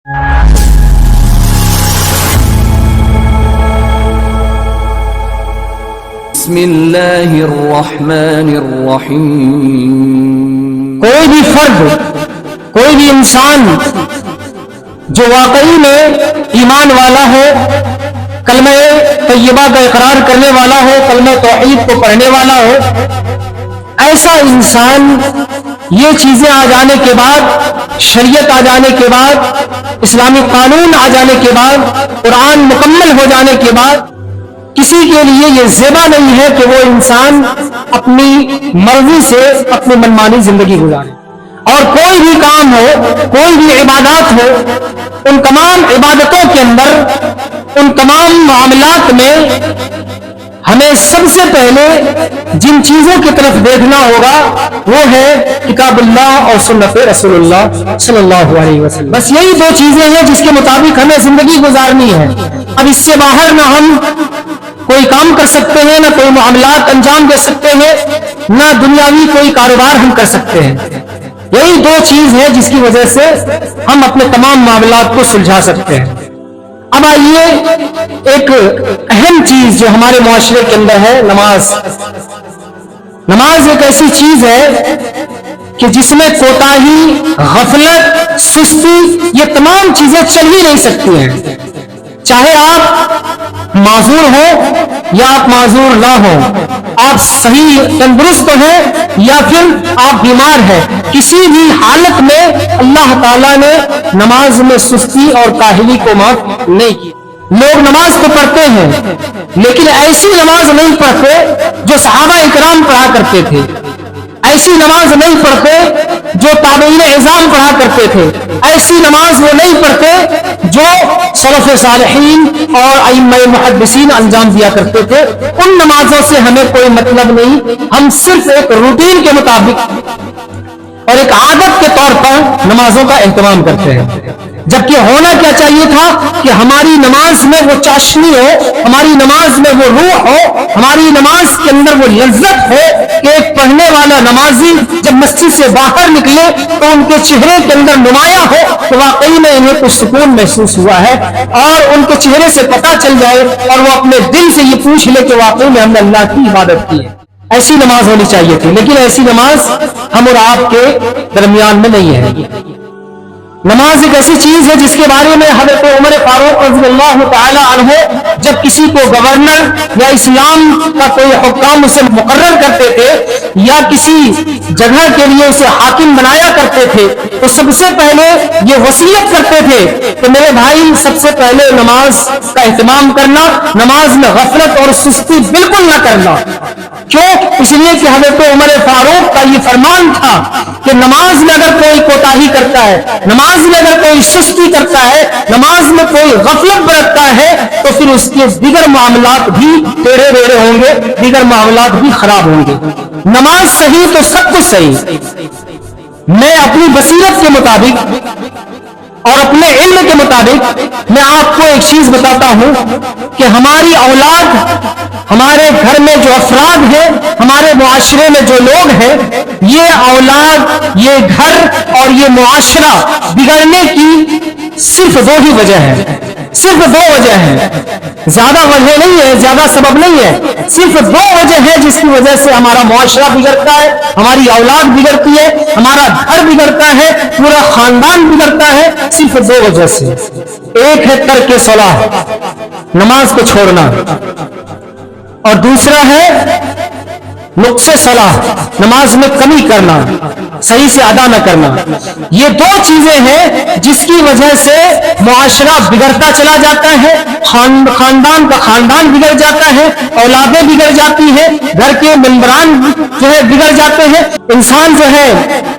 بسم اللہ الرحمن الرحیم۔ کوئی بھی فرد، کوئی بھی انسان جو واقعی میں ایمان والا ہو، کلمہ طیبہ کا اقرار کرنے والا ہو، کلمہ توحید کو پڑھنے والا ہو، ایسا انسان یہ چیزیں آ جانے کے بعد، شریعت آ جانے کے بعد، اسلامی قانون آ جانے کے بعد، قرآن مکمل ہو جانے کے بعد، کسی کے لیے یہ زیبا نہیں ہے کہ وہ انسان اپنی مرضی سے اپنی منمانی زندگی گزارے، اور کوئی بھی کام ہو، کوئی بھی عبادات ہو، ان تمام عبادتوں کے اندر، ان تمام معاملات میں ہمیں سب سے پہلے جن چیزوں کی طرف دیکھنا ہوگا وہ ہے کتاب اللہ اور سنت رسول اللہ صلی اللہ علیہ وسلم۔ بس یہی دو چیزیں ہیں جس کے مطابق ہمیں زندگی گزارنی ہے۔ اب اس سے باہر نہ ہم کوئی کام کر سکتے ہیں، نہ کوئی معاملات انجام دے سکتے ہیں، نہ دنیاوی کوئی کاروبار ہم کر سکتے ہیں۔ یہی دو چیز ہے جس کی وجہ سے ہم اپنے تمام معاملات کو سلجھا سکتے ہیں۔ اب آئیے ایک اہم چیز جو ہمارے معاشرے کے اندر ہے، نماز۔ نماز ایک ایسی چیز ہے کہ جس میں کوتاہی، غفلت، سستی، یہ تمام چیزیں چل ہی نہیں سکتی ہیں۔ چاہے آپ معذور ہو یا آپ معذور نہ ہو، آپ صحیح تندرست ہیں یا پھر آپ بیمار ہیں، کسی بھی حالت میں اللہ تعالیٰ نے نماز میں سستی اور کاہلی کو معاف نہیں کی۔ لوگ نماز تو پڑھتے ہیں لیکن ایسی نماز نہیں پڑھتے جو صحابہ اکرام پڑھا کرتے تھے، ایسی نماز نہیں پڑھتے جو تابعین اعظام پڑھا کرتے تھے، ایسی نماز وہ نہیں پڑھتے جو سلف صالحین اور ائمہ محدثین انجام دیا کرتے تھے۔ ان نمازوں سے ہمیں کوئی مطلب نہیں، ہم صرف ایک روٹین کے مطابق اور ایک عادت کے طور پر نمازوں کا اہتمام کرتے ہیں، جبکہ ہونا کیا چاہیے تھا کہ ہماری نماز میں وہ چاشنی ہو، ہماری نماز میں وہ روح ہو، ہماری نماز کے اندر وہ لذت ہو کہ ایک پڑھنے والا نمازی جب مسجد سے باہر نکلے تو ان کے چہرے کے اندر نمایاں ہو کہ واقعی میں انہیں کچھ سکون محسوس ہوا ہے، اور ان کے چہرے سے پتہ چل جائے اور وہ اپنے دل سے یہ پوچھ لے کہ واقعی میں ہم نے اللہ کی عبادت کی ہے۔ ایسی نماز ہونی چاہیے تھی، لیکن ایسی نماز ہم اور آپ کے درمیان میں نہیں ہے۔ نماز ایک ایسی چیز ہے جس کے بارے میں حضرت عمر فاروق رضی اللہ تعالی عنہ جب کسی کو گورنر یا اسلام کا کوئی حکام اسے مقرر کرتے تھے یا کسی جگہ کے لیے اسے حاکم بنایا کرتے تھے تو سب سے پہلے یہ وصیت کرتے تھے کہ میرے بھائی سب سے پہلے نماز کا اہتمام کرنا، نماز میں غفلت اور سستی بالکل نہ کرنا۔ کیوں؟ اس لیے کہ حضرت عمر فاروق کا یہ فرمان تھا کہ نماز میں اگر کوئی کوتاہی کرتا ہے، نماز میں اگر کوئی سستی کرتا ہے، نماز میں کوئی غفلت برتتا ہے تو پھر اس کے دیگر معاملات بھی ٹیڑھے بیڑھے ہوں گے، دیگر معاملات بھی خراب ہوں گے۔ نماز صحیح تو سب کچھ صحیح۔ میں اپنی بصیرت کے مطابق اور اپنے علم کے مطابق میں آپ کو ایک چیز بتاتا ہوں کہ ہماری اولاد، ہمارے گھر میں جو افراد ہیں، ہمارے معاشرے میں جو لوگ ہیں، یہ اولاد، یہ گھر اور یہ معاشرہ بگڑنے کی صرف دو ہی وجہ ہے، صرف دو وجہ ہیں، زیادہ وجہ نہیں ہے، زیادہ سبب نہیں ہے، صرف دو وجہ ہے جس کی وجہ سے ہمارا معاشرہ بگڑتا ہے، ہماری اولاد بگڑتی ہے، ہمارا گھر بگڑتا ہے، پورا خاندان بگڑتا ہے، صرف دو وجہ سے۔ ایک ہے ترک صلاح، نماز کو چھوڑنا، اور دوسرا ہے نقص صلاح، نماز میں کمی کرنا، صحیح سے ادا نہ کرنا۔ یہ دو چیزیں ہیں جس کی وجہ سے معاشرہ بگڑتا چلا جاتا ہے، خاندان کا خاندان بگڑ جاتا ہے، اولادیں بگڑ جاتی ہیں، گھر کے ممبران جو ہے بگڑ جاتے ہیں، انسان جو ہے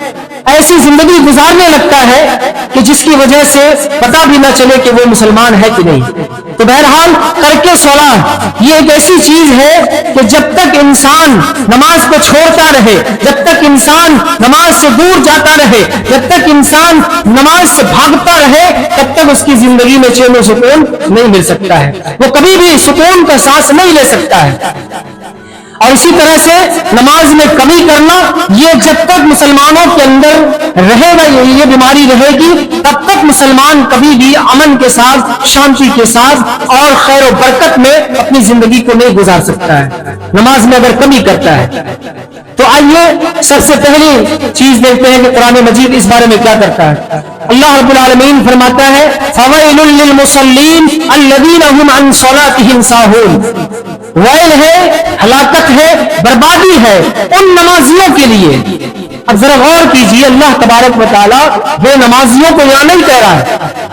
ایسی زندگی گزارنے لگتا ہے کہ جس کی وجہ سے پتہ بھی نہ چلے کہ وہ مسلمان ہے کہ نہیں۔ تو بہرحال ترک صلاح یہ ایک ایسی چیز ہے کہ جب تک انسان نماز کو چھوڑتا رہے، جب تک انسان نماز سے دور جاتا رہے، جب تک انسان نماز سے بھاگتا رہے، تب تک اس کی زندگی میں چین و سکون نہیں مل سکتا ہے، وہ کبھی بھی سکون کا سانس نہیں لے سکتا ہے۔ اور اسی طرح سے نماز میں کمی کرنا، یہ جب تک مسلمانوں کے اندر رہے گا، یہ بیماری رہے گی، تب تک مسلمان کبھی بھی امن کے ساتھ، شانتی کے ساتھ اور خیر و برکت میں اپنی زندگی کو نہیں گزار سکتا ہے نماز میں اگر کمی کرتا ہے۔ تو آئیے سب سے پہلی چیز دیکھتے ہیں کہ قرآن مجید اس بارے میں کیا کرتا ہے۔ اللہ رب العالمین فرماتا ہے فَوَيْلٌ لِّلْمُصَلِّينَ الَّذِينَ هُمْ عَنْ صَلَاتِهِمْ سَاهُونَ، ویل ہے، ہلاکت ہے، بربادی ہے ان نمازیوں کے لیے۔ اب ذرا غور کیجئے، اللہ تبارک و تعالیٰ وہ نمازیوں کو یہاں نہیں کہہ رہا ہے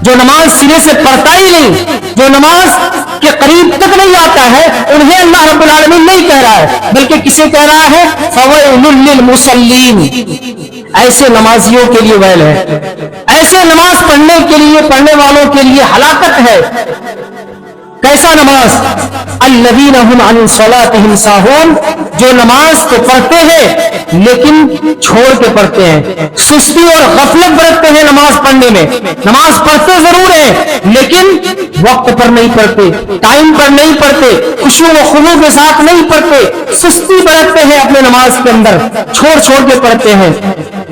جو نماز سرے سے پڑھتا ہی نہیں، جو نماز کے قریب تک نہیں آتا ہے، انہیں اللہ رب العالمین نہیں کہہ رہا ہے، بلکہ کسے کہہ رہا ہے فَوَيْلٌ لِّلْمُصَلِّينَ، ایسے نمازیوں کے لیے ویل ہے، ایسے نماز پڑھنے والوں کے لیے ہلاکت ہے۔ کیسا نماز؟ الذین هم عن صلاتهم ساہون، جو نماز کو پڑھتے ہیں لیکن چھوڑ کے پڑھتے ہیں، سستی اور غفلت برتتے ہیں نماز پڑھنے میں۔ نماز پڑھتے ضرور ہیں لیکن وقت پر نہیں پڑھتے، ٹائم پر نہیں پڑھتے، خشوع و خضوع کے ساتھ نہیں پڑھتے، سستی برتتے ہیں اپنے نماز کے اندر، چھوڑ کے پڑھتے ہیں۔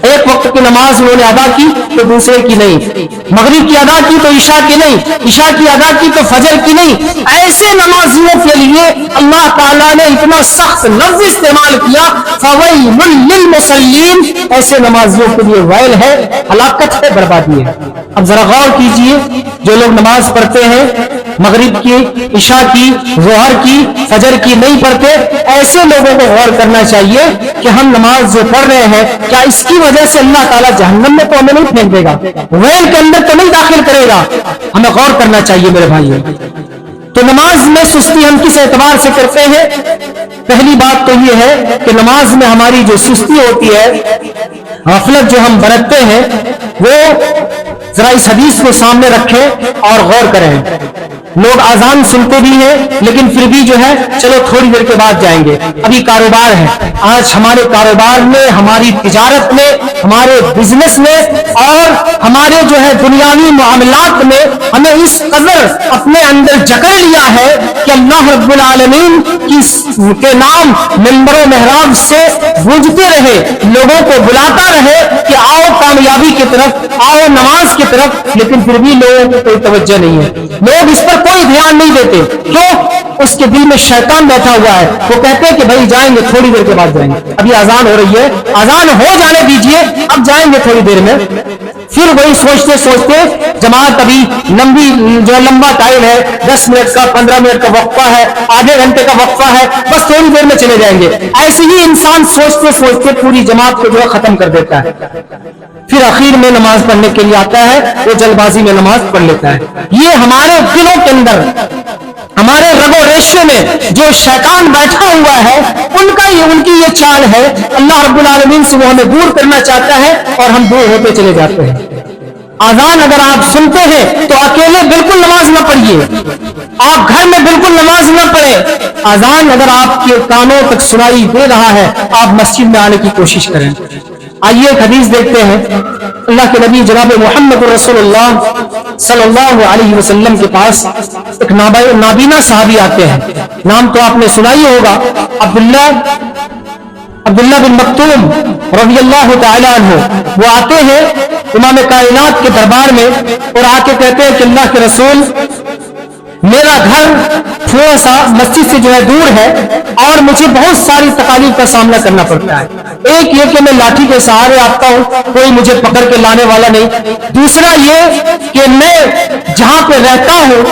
ایک وقت کی نماز انہوں نے ادا کی تو دوسرے کی نہیں، مغرب کی ادا کی تو عشاء کی نہیں، عشاء کی ادا کی تو فجر کی نہیں۔ ایسے نمازیوں کے لیے اللہ تعالیٰ نے اتنا سخت لفظ استعمال کیا فَوَيْلٌ لِّلْمُصَلِّينَ، ایسے نمازیوں کے لیے ویل ہے، ہلاکت ہے، بربادی ہے۔ اب ذرا غور کیجئے، جو لوگ نماز پڑھتے ہیں مغرب کی، عشاء کی، ظہر کی، فجر کی نہیں پڑھتے، ایسے لوگوں کو غور کرنا چاہیے کہ ہم نماز جو پڑھ رہے ہیں کیا اس کی وجہ سے اللہ تعالیٰ جہنم میں تو ہمیں نہیں پھینک دے گا، ویل کے اندر تو نہیں داخل کرے گا؟ ہمیں غور کرنا چاہیے میرے بھائیوں۔ تو نماز میں سستی ہم کس اعتبار سے کرتے ہیں؟ پہلی بات تو یہ ہے کہ نماز میں ہماری جو سستی ہوتی ہے، غفلت جو ہم برتتے ہیں، وہ ذرا اس حدیث کو سامنے رکھیں اور غور کریں۔ لوگ اذان سنتے بھی ہیں لیکن پھر بھی جو ہے چلو تھوڑی دیر کے بعد جائیں گے، ابھی کاروبار ہے۔ آج ہمارے کاروبار میں، ہماری تجارت میں، ہمارے بزنس میں اور ہمارے جو ہے دنیاوی معاملات میں ہمیں اس قدر اپنے اندر جکڑ لیا ہے کہ اللہ رب العالمین کے نام منبر و محراب سے گونجتے رہے، لوگوں کو بلاتا رہے کہ آؤ کامیابی کی طرف، آؤ نماز کی طرف، لیکن پھر بھی لوگوں کو کوئی توجہ نہیں ہے، لوگ اس پر کوئی دھیان نہیں دیتے۔ کیوں؟ اس کے دل میں شیطان بیٹھا ہوا ہے، وہ کہتے ہیں کہ بھائی جائیں گے، تھوڑی دیر کے بعد جائیں گے، ابھی اذان ہو رہی ہے، اذان ہو جانے دیجئے، اب جائیں گے تھوڑی دیر میں۔ پھر وہی سوچتے جماعت ابھی لمبا ٹائم ہے، 10 منٹ کا، 15 منٹ کا وقفہ ہے، آدھے گھنٹے کا وقفہ ہے، بس تھوڑی دیر میں چلے جائیں گے۔ ایسے ہی انسان سوچتے پوری جماعت کو جو ہے ختم کر دیتا ہے، پھر اخیر میں نماز پڑھنے کے لیے آتا ہے، وہ جلد بازی میں نماز پڑھ لیتا ہے۔ یہ ہمارے دلوں کے اندر، ہمارے رگ و ریشے میں جو شیطان بیٹھا ہوا ہے، ان کی یہ چال ہے۔ اللہ رب العالمین سے وہ ہمیں دور کرنا چاہتا ہے اور ہم دور ہوتے چلے جاتے ہیں۔ اذان اگر آپ سنتے ہیں تو اکیلے بالکل نماز نہ پڑھیے، آپ گھر میں بالکل نماز نہ پڑھیں۔ اذان اگر آپ کے کانوں تک سنائی دے رہا ہے، آپ مسجد میں آنے کی کوشش کریں۔ آئیے ایک حدیث دیکھتے ہیں۔ اللہ کے نبی جناب محمد رسول اللہ صلی اللہ علیہ وسلم کے پاس ایک نابینا صحابی آتے ہیں، نام تو آپ نے سنا ہی ہوگا، عبداللہ بن مکتوم رضی اللہ تعالی عنہ۔ وہ آتے ہیں امام کائنات کے دربار میں اور آ کے کہتے ہیں کہ اللہ کے رسول، میرا گھر تھوڑا سا مسجد سے جو ہے دور ہے اور مجھے بہت ساری تکالیف کا سامنا کرنا پڑتا ہے۔ ایک یہ کہ میں لاٹھی کے سہارے آتا ہوں، کوئی مجھے پکڑ کے لانے والا نہیں۔ دوسرا یہ کہ میں جہاں پہ رہتا ہوں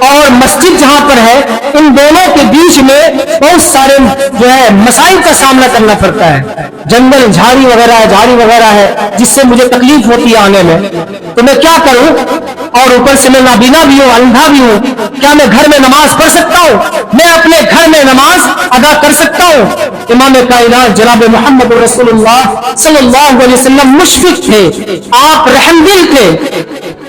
اور مسجد جہاں پر ہے، ان دونوں کے بیچ میں بہت سارے جو ہے مسائل کا سامنا کرنا پڑتا ہے، جنگل جھاڑی وغیرہ ہے جس سے مجھے تکلیف ہوتی ہے آنے میں، تو میں کیا کروں؟ اور اوپر سے میں نابینا بھی ہوں، اندھا بھی ہوں، کیا میں گھر میں نماز پڑھ سکتا ہوں؟ میں اپنے گھر میں نماز ادا کر سکتا ہوں؟ امام کائنات جناب محمد رسول اللہ صلی اللہ علیہ وسلم مشفق تھے، آپ رحم دل تھے،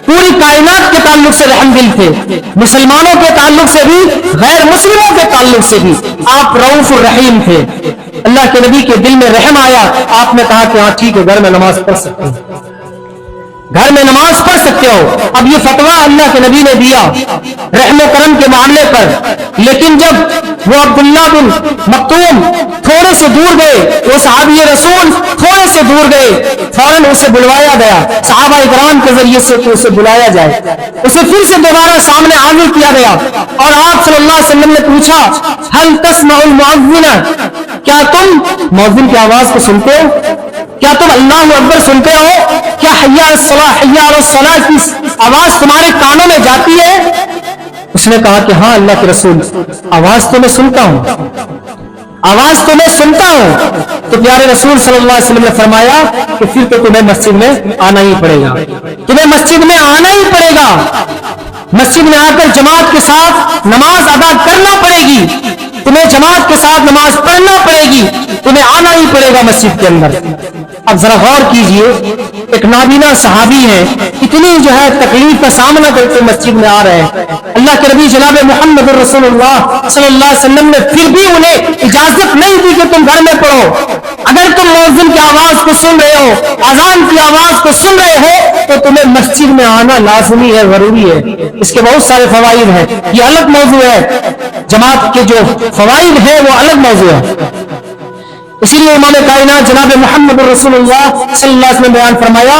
پوری کائنات کے تعلق سے رحم دل تھے، مسلمانوں کے تعلق سے بھی، غیر مسلموں کے تعلق سے بھی آپ رؤوف الرحیم تھے۔ اللہ کے نبی کے دل میں رحم آیا، آپ نے کہا کہ ہاں ٹھیک ہے، گھر میں نماز پڑھ سکتے ہو، گھر میں نماز پڑھ سکتے ہو۔ اب یہ فتویٰ اللہ کے نبی نے دیا، رحم و کرم کے معاملے پر، لیکن جب وہ عبداللہ بن مکتوم تھوڑے سے دور گئے، وہ صحابی رسول تھوڑے سے دور گئے، فوراً اسے بلوایا گیا صحابہ اکرام کے ذریعے سے کہ اسے بلایا جائے، اسے پھر سے دوبارہ سامنے حاضر کیا گیا اور آپ صلی اللہ علیہ وسلم نے پوچھا هل تسمع المؤذن، کیا تم مؤذن کی آواز کو سنتے ہو؟ کیا تم اللہ اکبر سنتے ہو؟ کیا حی علی الصلاۃ حی علی الصلاۃ کی آواز تمہارے کانوں میں جاتی ہے؟ اس نے کہا کہ ہاں اللہ کے رسول، آواز تو میں سنتا ہوں، آواز تو میں سنتا ہوں۔ تو پیارے رسول صلی اللہ علیہ وسلم نے فرمایا کہ پھر تو تمہیں مسجد میں آنا ہی پڑے گا، تمہیں مسجد میں آنا ہی پڑے گا، مسجد میں آ کر جماعت کے ساتھ نماز ادا کرنا پڑے گی، تمہیں جماعت کے ساتھ نماز پڑھنا پڑے گی، تمہیں آنا ہی پڑے گا مسجد کے اندر۔ اب ذرا غور کیجئے، ایک نابینا صحابی ہے، اتنی جو ہے تکلیف کا سامنا کرتے مسجد میں آ رہے ہیں، اللہ کے نبی جناب محمد رسول اللہ صلی اللہ علیہ وسلم نے پھر بھی انہیں اجازت نہیں دی کہ تم گھر میں پڑھو۔ اگر تم مؤذن کی آواز کو سن رہے ہو، اذان کی آواز کو سن رہے ہو، تو تمہیں مسجد میں آنا لازمی ہے، ضروری ہے۔ اس کے بہت سارے فوائد ہیں، یہ الگ موضوع ہے، جماعت کے جو فوائد ہیں وہ الگ موضوع ہے۔ اسی لیے امام کائنات جناب محمد رسول اللہ صلی اللہ علیہ وسلم نے بیان فرمایا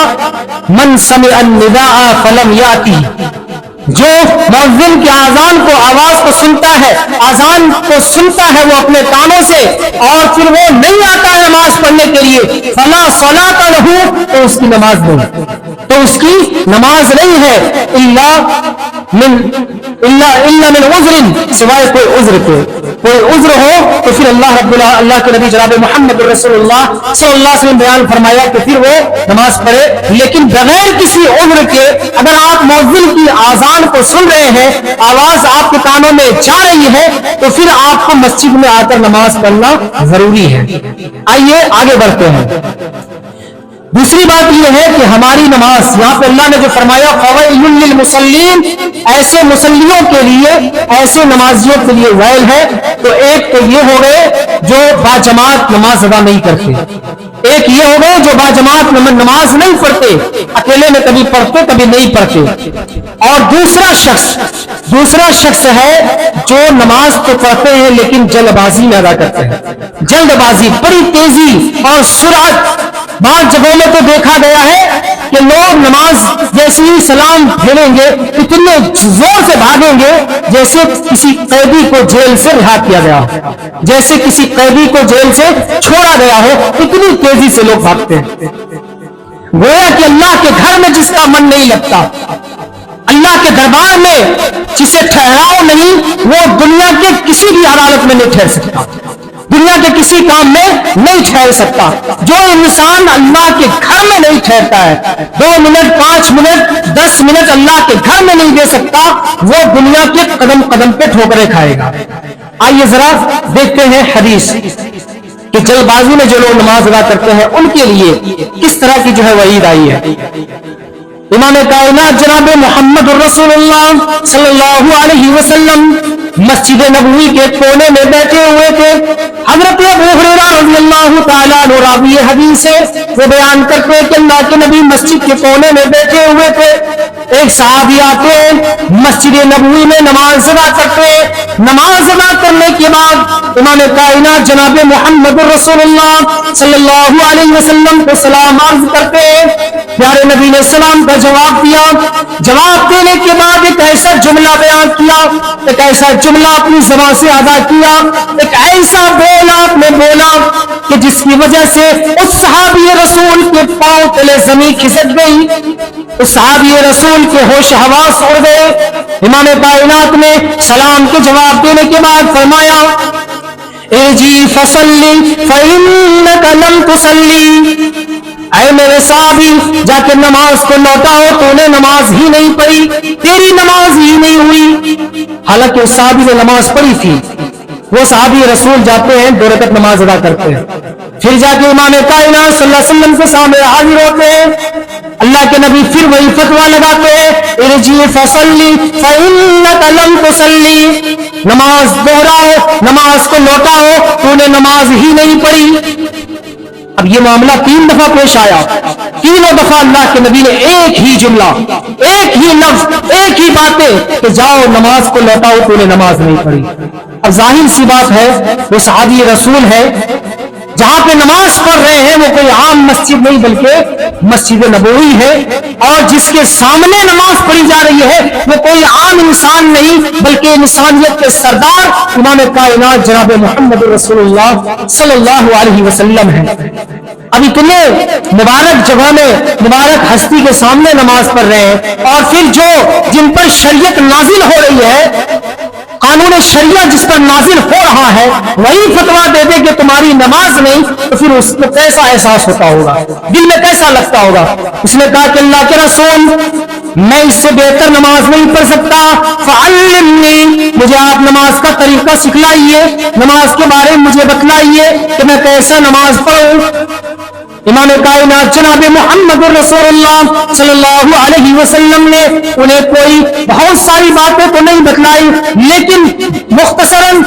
من سمع النداء فلم یاتی، جو مؤذن کی اذان کو آواز کو سنتا ہے، اذان کو سنتا ہے وہ اپنے کانوں سے، اور پھر وہ نہیں آتا ہے نماز پڑھنے کے لیے، فلا صلاۃ لہ، تو اس کی نماز نہیں، تو اس کی نماز نہیں ہے، الا من عذر، سوائے کوئی عذر کے، کوئی عذر ہو تو پھر اللہ کے نبی جناب محمد رسول اللہ صلی اللہ علیہ وسلم بیان فرمایا کہ پھر وہ نماز پڑھے، لیکن بغیر کسی عذر کے اگر آپ مؤذن کی اذان کو سن رہے ہیں، آواز آپ کے کانوں میں جا رہی ہے، تو پھر آپ کو مسجد میں آ کر نماز پڑھنا ضروری ہے۔ آئیے آگے بڑھتے ہیں۔ دوسری بات یہ ہے کہ ہماری نماز، یہاں پہ اللہ نے جو فرمایا فویل للمصلین، ایسے مصلیوں کے لیے، ایسے نمازیوں کے لیے ویل ہے، تو ایک تو یہ ہو گئے جو باجماعت نماز ادا نہیں کرتے، ایک یہ ہو گئے جو باجماعت نماز نہیں پڑھتے، اکیلے میں کبھی پڑھتے کبھی نہیں پڑھتے، اور دوسرا شخص ہے جو نماز تو پڑھتے ہیں لیکن جلد بازی میں ادا کرتے ہیں، جلد بازی، بڑی تیزی اور سرعت۔ بعض جگہوں میں تو دیکھا گیا ہے کہ لوگ نماز جیسے ہی سلام پھیریں گے اتنے زور سے بھاگیں گے جیسے کسی قیدی کو جیل سے رہا کیا گیا ہو، جیسے کسی قیدی کو جیل سے چھوڑا گیا ہو، اتنی تیزی سے لوگ بھاگتے ہیں، گویا کہ اللہ کے گھر میں جس کا من نہیں لگتا، اللہ کے دربار میں جسے ٹھہراؤ نہیں، وہ دنیا کے کسی بھی عدالت میں نہیں ٹھہر سکتا، دنیا کے کسی کام میں نہیں ٹھہر سکتا۔ جو انسان اللہ کے گھر میں نہیں ٹھہرتا ہے، 2 منٹ 5 منٹ 10 منٹ اللہ کے گھر میں نہیں دے سکتا، وہ دنیا کے قدم قدم پہ ٹھوکریں کھائے گا۔ آئیے ذرا دیکھتے ہیں حدیث کہ جلد بازی میں جو لوگ نماز ادا کرتے ہیں ان کے لیے کس طرح کی جو ہے وعید آئی ہے۔ امام کائنات جناب محمد رسول اللہ صلی اللہ علیہ وسلم مسجد نبوی کے کونے میں بیٹھے ہوئے تھے، حضرت ابو ہریرہ رضی اللہ تعالیٰ عنہ راوی حدیث ہے، وہ بیان کرتے کہ اللہ کے نبی مسجد کے کونے میں بیٹھے ہوئے تھے، ایک صحابی آتے مسجد نبوی میں نماز ادا کرتے، نماز ادا کرنے کے بعد امام کائنات جناب محمد رسول اللہ صلی اللہ علیہ وسلم کو سلام عرض کرتے، پیارے نبی نے سلام کا جواب دیا، جواب دینے کے بعد ایک ایسا جملہ بیان کیا، ایک ایسا جملہ اپنی زبان سے ادا کیا، ایک ایسا بول آپ نے بولا کہ جس کی وجہ سے اس صحابی رسول کے پاؤں تلے زمین کھسک گئی، اس صحابی رسول کے ہوش حواس اڑ گئے۔ امام کائنات نے سلام کے جواب دینے کے بعد فرمایا ارجی فصلی فإنک لم تصلی، اے میرے صحابی جا کے نماز کو لوٹاؤ، تو نے نماز ہی نہیں پڑھی، تیری نماز ہی نہیں ہوئی۔ حالانکہ اس صحابی نے نماز پڑھی تھی، وہ صحابی رسول جاتے ہیں 2 رکعت نماز ادا کرتے ہیں، پھر جا کے امام کائنات صلی اللہ علیہ وسلم کے سامنے حاضر ہوتے ہیں، اللہ کے نبی پھر وہی فتویٰ لگاتے ہیں ارجی فصلی فإنک لم تصلی، نماز دوہراؤ، نماز کو لوٹاؤ، تو نے نماز ہی نہیں پڑھی۔ اب یہ معاملہ 3 دفعہ پیش آیا، تینوں دفعہ اللہ کے نبی نے ایک ہی جملہ، ایک ہی لفظ، ایک ہی باتیں کہ جاؤ نماز کو لوٹاؤ، تو نے نماز نہیں پڑھی۔ اب ظاہر سی بات ہے وہ صحابی رسول ہے، جہاں پہ نماز پڑھ رہے ہیں وہ کوئی عام مسجد نہیں بلکہ مسجد نبوی ہے، اور جس کے سامنے نماز پڑھی جا رہی ہے وہ کوئی عام انسان نہیں بلکہ انسانیت کے سردار امام کائنات جناب محمد رسول اللہ صلی اللہ علیہ وسلم ہے۔ اب اتنے مبارک جگہ میں مبارک ہستی کے سامنے نماز پڑھ رہے ہیں، اور پھر جن پر شریعت نازل ہو رہی ہے، قانون شریعت جس پر نازل ہو رہا ہے، وہی فتویٰ دے دے کہ تمہاری نماز نہیں، تو پھر اس کو کیسا احساس ہوتا ہوگا، دل میں کیسا لگتا ہوگا۔ اس نے کہا کہ اللہ کے رسول میں اس سے بہتر نماز نہیں پڑھ سکتا، فعلمنی، مجھے آپ نماز کا طریقہ سکھلائیے، نماز کے بارے میں مجھے بتلائیے کہ میں کیسا نماز پڑھوں۔ امام کائنات جناب محمد رسول اللہ صلی اللہ علیہ وسلم نے انہیں کوئی بہت ساری باتیں تو نہیں بتلائی، لیکن مختصراً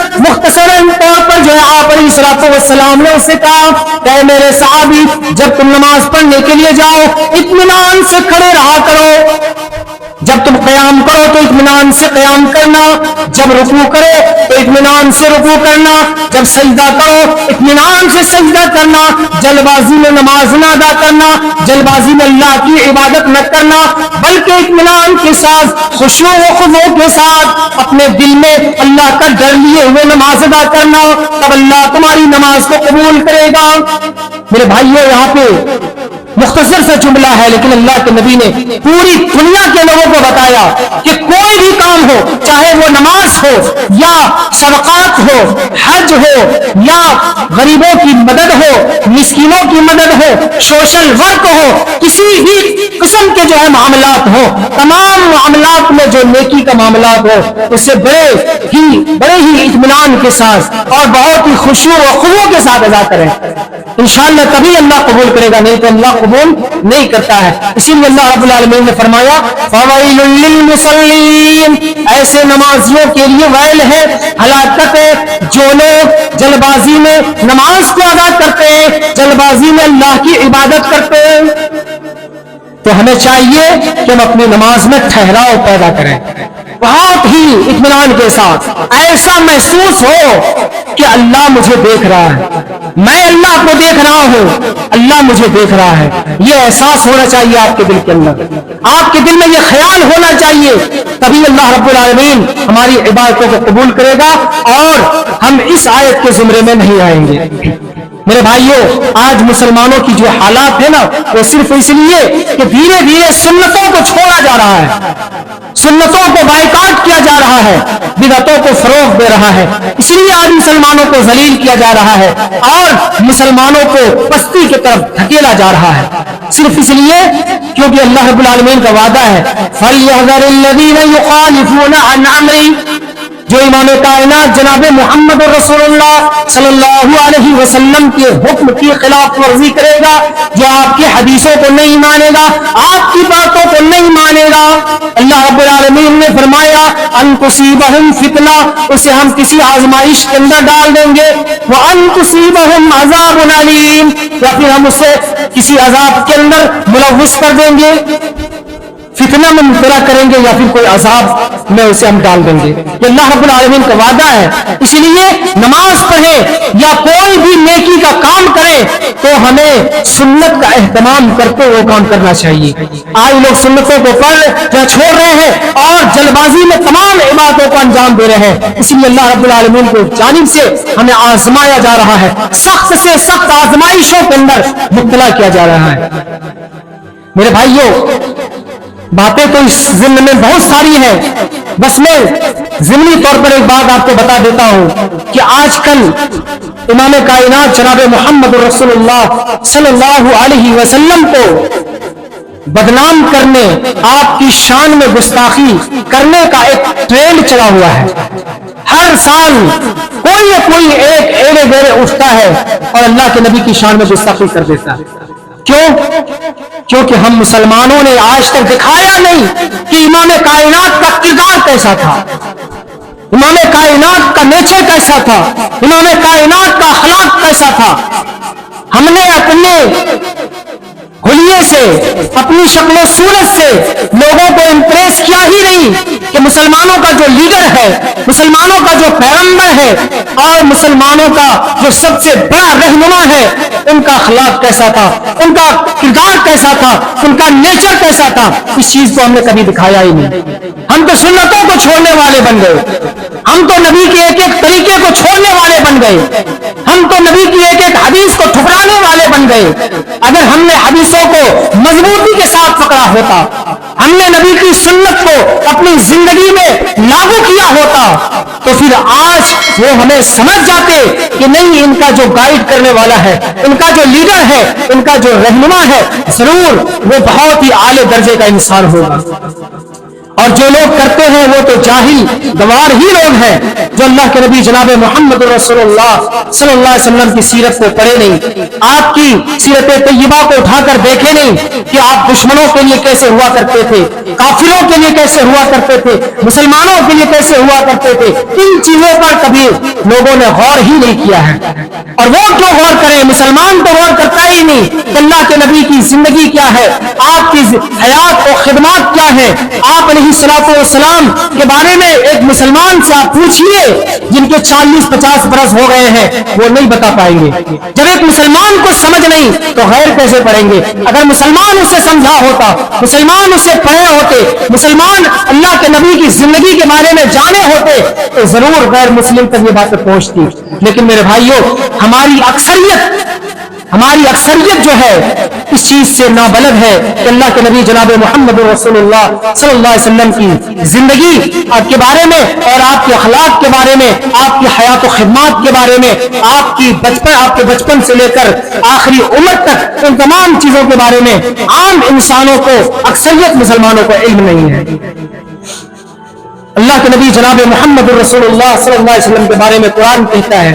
طور پر جو ہے آپ علیہ الصلوۃ والسلام نے اسے کہا کہ میرے صحابی، جب تم نماز پڑھنے کے لیے جاؤ اطمینان سے کھڑے رہا کرو، جب تم قیام کرو تو اطمینان سے قیام کرنا، جب رکوع کرو تو اطمینان سے رکوع کرنا، جب سجدہ کرو اطمینان سے سجدہ کرنا، جلد بازی میں نماز نہ ادا کرنا، جلد بازی میں اللہ کی عبادت نہ کرنا، بلکہ اطمینان کے ساتھ خشوع و خضوع کے ساتھ اپنے دل میں اللہ کا ڈر لیے ہوئے نماز ادا کرنا، تب اللہ تمہاری نماز کو قبول کرے گا۔ میرے بھائیو، یہاں پہ مختصر سا جملہ ہے، لیکن اللہ کے نبی نے پوری دنیا کے لوگوں کو بتایا کہ کوئی بھی کام ہو، چاہے وہ نماز ہو یا صدقات ہو، حج ہو یا غریبوں کی مدد ہو، مسکینوں کی مدد ہو، سوشل ورک ہو، کسی بھی قسم کے جو ہے معاملات ہو، تمام معاملات میں جو نیکی کا معاملات ہو اسے بڑے ہی اطمینان کے ساتھ اور بہت ہی خشوع و خضوع کے ساتھ ادا کریں، انشاءاللہ تبھی اللہ قبول کرے گا، نہیں تو اللہ قبول نہیں کرتا ہے۔ اسی لیے اللہ رب العالمین نے فرمایا فویل للمصلین، ایسے نمازیوں کے لیے ویل ہے، ہلاکت ہے جو لوگ جلد بازی میں نماز کو ادا کرتے ہیں، جلد بازی میں اللہ کی عبادت کرتے ہیں۔ تو ہمیں چاہیے کہ ہم اپنی نماز میں ٹھہراؤ پیدا کریں، بہت ہی اطمینان کے ساتھ، ایسا محسوس ہو کہ اللہ مجھے دیکھ رہا ہے، میں اللہ کو دیکھ رہا ہوں، اللہ مجھے دیکھ رہا ہے، یہ احساس ہونا چاہیے آپ کے دل کے اندر، آپ کے دل میں یہ خیال ہونا چاہیے، تبھی اللہ رب العالمین ہماری عبادتوں کو قبول کرے گا اور ہم اس آیت کے زمرے میں نہیں آئیں گے۔ میرے بھائیوں، آج مسلمانوں کی جو حالات ہے نا، وہ صرف اس لیے کہ دھیرے دھیرے سنتوں کو چھوڑا جا رہا ہے، سنتوں کو بائیکاٹ کیا جا رہا ہے، بدعتوں کو فروغ دے رہا ہے، اس لیے آج مسلمانوں کو ذلیل کیا جا رہا ہے اور مسلمانوں کو پستی کی طرف دھکیلا جا رہا ہے، صرف اس لیے کیونکہ اللہ رب العالمین کا وعدہ ہے فَلْيَحْذَرِ الَّذِينَ يُخَالِفُونَ عَنْ أَمْرِهِ، جو امام کائنات جناب محمد رسول اللہ صلی اللہ علیہ وسلم کے حکم کی خلاف ورزی کرے گا، جو آپ کی حدیثوں کو نہیں مانے گا، آپ کی باتوں کو نہیں مانے گا، اللہ رب العالمین نے فرمایا ان تصیبہم فتنہ، اسے ہم کسی آزمائش کے اندر ڈال دیں گے، وان تصیبہم عذاب علیم، یا پھر ہم اسے کسی عذاب کے اندر ملوث کر دیں گے، فتنہ میں مبتلا کریں گے یا پھر کوئی عذاب میں اسے ہم ڈال دیں گے۔ یہ اللہ رب العالمین کا وعدہ ہے، اسی لیے نماز پڑھیں یا کوئی بھی نیکی کا کام کریں تو ہمیں سنت کا اہتمام کرتے ہوئے کام کرنا چاہیے۔ آج لوگ سنتوں کو پڑھ یا چھوڑ رہے ہیں اور جلد بازی میں تمام عبادتوں کو انجام دے رہے ہیں، اسی لیے اللہ رب العالمین کی جانب سے ہمیں آزمایا جا رہا ہے، سخت سے سخت آزمائشوں کے اندر مبتلا کیا جا رہا ہے۔ میرے بھائیوں، باتیں تو اس ضمن میں بہت ساری ہیں، بس میں ضمنی طور پر ایک بات آپ کو بتا دیتا ہوں کہ آج کل امام کائنات جناب محمد رسول اللہ صلی اللہ علیہ وسلم کو بدنام کرنے، آپ کی شان میں گستاخی کرنے کا ایک ٹرینڈ چلا ہوا ہے۔ ہر سال کوئی نہ کوئی ایک ایڑے گیڑے اٹھتا ہے اور اللہ کے نبی کی شان میں گستاخی کر دیتا ہے۔ کیوں؟ کیونکہ ہم مسلمانوں نے آج تک دکھایا نہیں کہ امام کائنات کا کردار کیسا تھا، امام کائنات کا نیچر کیسا تھا، امام کائنات کا اخلاق کیسا تھا۔ ہم نے اپنے حلیے سے، اپنی شکل و صورت سے لوگوں کو امپریس کیا ہی نہیں کہ مسلمانوں کا جو لیڈر ہے، مسلمانوں کا جو پیغمبر ہے اور مسلمانوں کا جو سب سے بڑا رہنما ہے، ان کا اخلاق کیسا تھا، ان کا کردار کیسا تھا، ان کا نیچر کیسا تھا، اس چیز کو ہم نے کبھی دکھایا ہی نہیں۔ ہم تو سنتوں کو چھوڑنے والے بن گئے، ہم تو نبی کے ایک ایک طریقے کو چھوڑنے والے بن گئے، ہم تو نبی کی ایک ایک حدیث کو ٹھکرانے والے بن گئے۔ اگر ہم نے حدیثوں کو مضبوطی کے ساتھ پکڑا ہوتا، ہم نے نبی کی سنت کو اپنی زندگی میں لاگو کیا ہوتا، تو پھر آج وہ ہمیں سمجھ جاتے کہ نہیں، ان کا جو گائیڈ کرنے والا ہے، ان کا جو لیڈر ہے، ان کا جو رہنما ہے، ضرور وہ بہت ہی اعلی درجے کا انسان ہوگا۔ اور جو لوگ کرتے ہیں وہ تو جاہل گوار ہی لوگ ہیں، جو اللہ کے نبی جناب محمد رسول اللہ صلی اللہ علیہ وسلم کی سیرت کو پڑھے نہیں، آپ کی سیرت طیبہ کو اٹھا کر دیکھے نہیں کہ آپ دشمنوں کے لیے کیسے ہوا کرتے تھے، کافروں کے لیے کیسے ہوا کرتے تھے، مسلمانوں کے لیے کیسے ہوا کرتے تھے۔ ان چیزوں پر کبھی لوگوں نے غور ہی نہیں کیا ہے۔ اور وہ کیوں غور کریں؟ مسلمان تو غور کرتا ہی نہیں کہ اللہ کے نبی کی زندگی کیا ہے، آپ کی حیات و خدمات کیا ہے۔ آپ علیہ الصلوۃ والسلام کے بارے میں ایک مسلمان سے آپ پوچھئے جن کے 40-50 برس ہو گئے ہیں، وہ نہیں بتا پائیں گے۔ جب ایک مسلمان کو سمجھ نہیں تو غیر کیسے پڑھیں گے؟ اگر مسلمان اسے سمجھا ہوتا، مسلمان اسے پڑھے ہوتے، مسلمان اللہ کے نبی کی زندگی کے بارے میں جانے ہوتے، تو ضرور غیر مسلم تک یہ باتیں پہنچتی۔ لیکن میرے بھائیوں، ہماری اکثریت جو ہے اس چیز سے نابلد ہے کہ اللہ کے نبی جناب محمد رسول اللہ صلی اللہ علیہ وسلم کی زندگی آپ کے بارے میں اور آپ کے اخلاق کے بارے میں، آپ کی حیات و خدمات کے بارے میں، آپ کے بچپن سے لے کر آخری عمر تک ان تمام چیزوں کے بارے میں عام انسانوں کو، اکثریت مسلمانوں کو علم نہیں ہے۔ اللہ کے نبی جناب محمد رسول اللہ صلی اللہ علیہ وسلم کے بارے میں قرآن کہتا ہے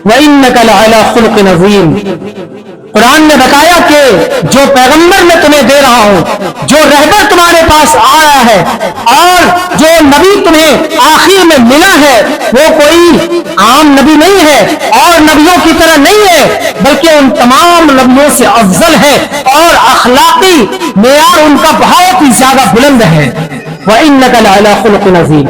وَإِنَّكَ لَعَلَىٰ خُلُقٍ عَظِيمٍ۔ قرآن نے بتایا کہ جو پیغمبر میں تمہیں دے رہا ہوں، جو رہبر تمہارے پاس آیا ہے اور جو نبی تمہیں آخر میں ملا ہے، وہ کوئی عام نبی نہیں ہے اور نبیوں کی طرح نہیں ہے، بلکہ ان تمام نبیوں سے افضل ہے اور اخلاقی معیار ان کا بہت ہی زیادہ بلند ہے۔ وَإِنَّكَ لَعَلَىٰ خُلُقٍ عَظِيمٍ۔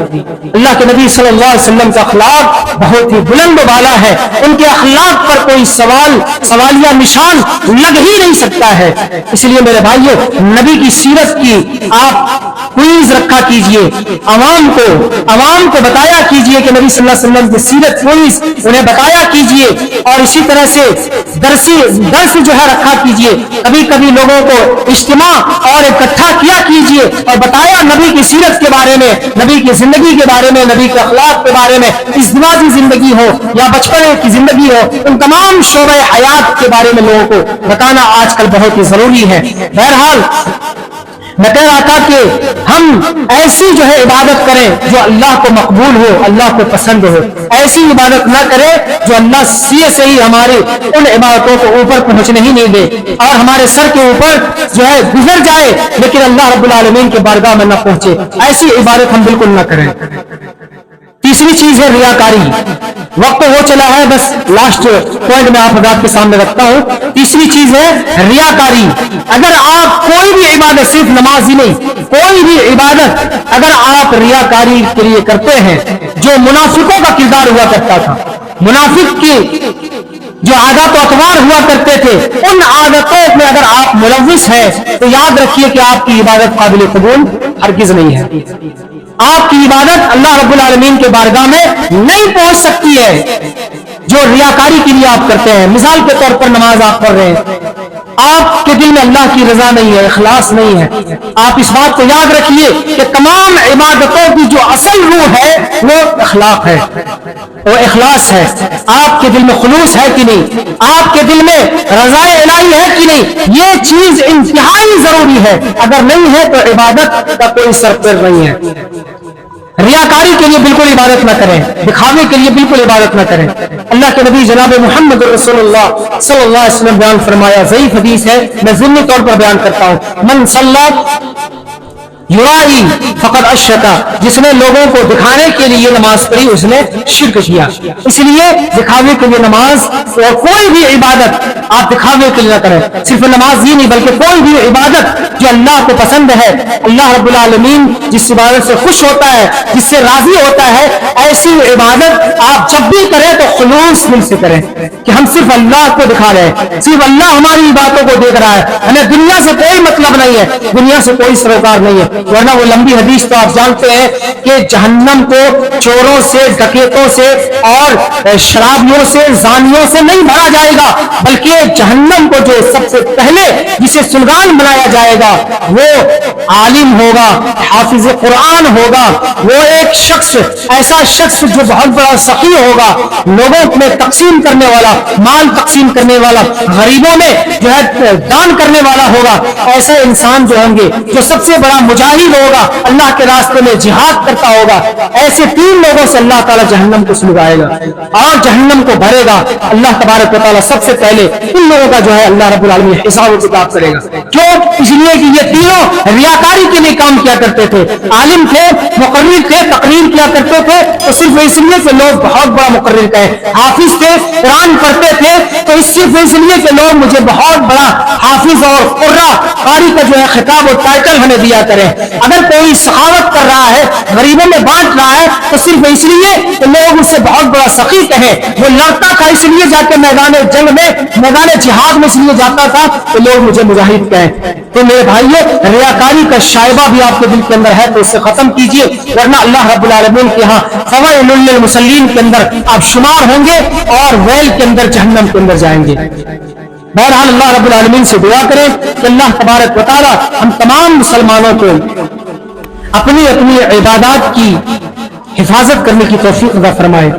اللہ کے نبی صلی اللہ علیہ وسلم کا اخلاق بہت ہی بلند و بالا ہے، ان کے اخلاق پر کوئی سوالیہ نشان لگ ہی نہیں سکتا ہے۔ اس لیے میرے بھائیوں، نبی کی سیرت کی آپ کوئز رکھا کیجئے، عوام کو بتایا کیجئے کہ نبی صلی اللہ علیہ وسلم کی سیرت کوئز انہیں بتایا کیجئے، اور اسی طرح سے درس جو ہے رکھا کیجئے۔ کبھی کبھی لوگوں کو اجتماع اور اکٹھا کیا کیجئے اور بتایا نبی کی سیرت کے بارے میں، نبی کی زندگی کے بارے میں، نبی کے اخلاق کے بارے میں، ازدواجی زندگی ہو یا بچپنے کی زندگی ہو، ان تمام شعبۂ حیات کے بارے میں لوگوں کو بتانا آج کل بہت ہی ضروری ہے۔ بہرحال میں کہہ رہا تھا کہ ہم ایسی جو ہے عبادت کریں جو اللہ کو مقبول ہو، اللہ کو پسند ہو۔ ایسی عبادت نہ کریں جو اللہ سیے سے ہی ہماری ان عبادتوں کو اوپر پہنچنے ہی نہیں دے اور ہمارے سر کے اوپر جو ہے گزر جائے لیکن اللہ رب العالمین کے بارگاہ میں نہ پہنچے۔ ایسی عبادت ہم بالکل نہ کریں۔ تیسری چیز ہے ریاکاری۔ وقت ہو چلا ہے، بس لاسٹ پوائنٹ میں آپ حضرات کے سامنے رکھتا ہوں۔ تیسری چیز ہے ریاکاری۔ اگر آپ کوئی بھی عبادت، صرف نماز ہی نہیں، کوئی بھی عبادت اگر آپ ریاکاری کے لیے کرتے ہیں، جو منافقوں کا کردار ہوا کرتا تھا، منافق کی جو عادات و اطوار ہوا کرتے تھے، ان عادتوں میں اگر آپ ملوث ہیں تو یاد رکھیے کہ آپ کی عبادت قابل قبول ہرگز نہیں ہے۔ آپ کی عبادت اللہ رب العالمین کے بارگاہ میں نہیں پہنچ سکتی ہے جو ریاکاری کے لیے آپ کرتے ہیں۔ مثال کے طور پر نماز آپ پڑھ رہے ہیں، آپ کے دل میں اللہ کی رضا نہیں ہے، اخلاص نہیں ہے۔ آپ اس بات کو یاد رکھیے کہ تمام عبادتوں کی جو اصل روح ہے وہ اخلاق ہے، وہ اخلاص ہے۔ آپ کے دل میں خلوص ہے کہ نہیں، آپ کے دل میں رضا الہی ہے کہ نہیں، یہ چیز انتہائی ضروری ہے۔ اگر نہیں ہے تو عبادت کا کوئی سر پیر نہیں ہے۔ ریاکاری کے لیے بالکل عبادت نہ کریں، دکھاوے کے لیے بالکل عبادت نہ کریں۔ اللہ کے نبی جناب محمد رسول اللہ صلی اللہ علیہ وسلم بیان فرمایا، ضعیف حدیث ہے، میں ضمنی طور پر بیان کرتا ہوں، من صلی یرائی فقط اشرکا، جس نے لوگوں کو دکھانے کے لیے نماز پڑھی اس نے شرک کیا۔ اس لیے دکھاوے کے لیے نماز اور کوئی بھی عبادت آپ دکھاوے کے لیے نہ کریں، صرف نماز ہی نہیں بلکہ کوئی بھی عبادت جو اللہ کو پسند ہے، اللہ رب العالمین جس عبادت سے خوش ہوتا ہے، جس سے راضی ہوتا ہے، ایسی عبادت آپ جب بھی کریں تو خلوص دل سے کریں کہ ہم صرف اللہ کو دکھا رہے ہیں، صرف اللہ ہماری باتوں کو دیکھ رہا ہے، ہمیں دنیا سے کوئی مطلب نہیں ہے، دنیا سے کوئی سروکار نہیں ہے۔ ورنہ وہ لمبی حدیث تو آپ جانتے ہیں کہ جہنم کو چوروں سے، ڈکیتوں سے اور شرابیوں سے، زانیوں سے نہیں بھرا جائے گا، بلکہ جہنم کو جو سب سے پہلے جسے سلگان بنایا جائے گا وہ عالم ہوگا، حافظ قرآن ہوگا، وہ ایک شخص، ایسا شخص جو بہت بڑا سخی ہوگا، لوگوں میں تقسیم کرنے والا، مال تقسیم کرنے والا، غریبوں میں جو ہے دان کرنے والا ہوگا، ایسے انسان جو ہوں گے، جو سب سے بڑا مجاہد ہوگا، اللہ کے راستے میں جہاد کرتا ہوگا، ایسے 3 لوگوں سے اللہ تعالیٰ جہنم کو سلگائے گا اور جہنم کو بھرے گا۔ اللہ تبارک و تعالیٰ سب سے پہلے ان لوگوں کا جو ہے اللہ رب العالمین حساب و کتاب کرے گا۔ کیوں؟ اس لیے کہ یہ تینوں ریاکاری کے لیے کام کیا کرتے تھے، عالم تھے، مقرر تھے، تقریر کیا کرتے تھے تو صرف اس لیے کہ لوگ بہت بڑا مقرر کہے، حافظ تھے، قرآن پڑھتے تھے تو صرف اس لیے کہ لوگ مجھے بہت بڑا حافظ اور قرہ قاری کا جو ہے خطاب اور ٹائٹل ہمیں دیا کریں۔ اگر کوئی سخاوت کر رہا ہے، غریبوں میں بانٹ رہا ہے تو صرف اس لیے کہ لوگ اسے بہت بڑا سخی کہیں، وہ لڑتا تھا اس لیے جا کے میدان جنگ میں، میدان جہاد میں اس لیے جاتا تھا تو لوگ مجھے مجاہد کہیں۔ تو میرے بھائیو، ریاکاری کا شائبہ بھی آپ کے دل کے اندر ہے تو اسے ختم کیجئے، ورنہ اللہ رب العالمین کے ہاں فوائل للمصلین کے اندر آپ شمار ہوں گے اور ویل کے اندر جہنم کے اندر جائیں گے۔ بہرحال اللہ رب العالمین سے دعا کریں کہ اللہ تبارک و تعالی ہم تمام مسلمانوں کو اپنی اپنی عبادات کی حفاظت کرنے کی توفیق عطا فرمائے۔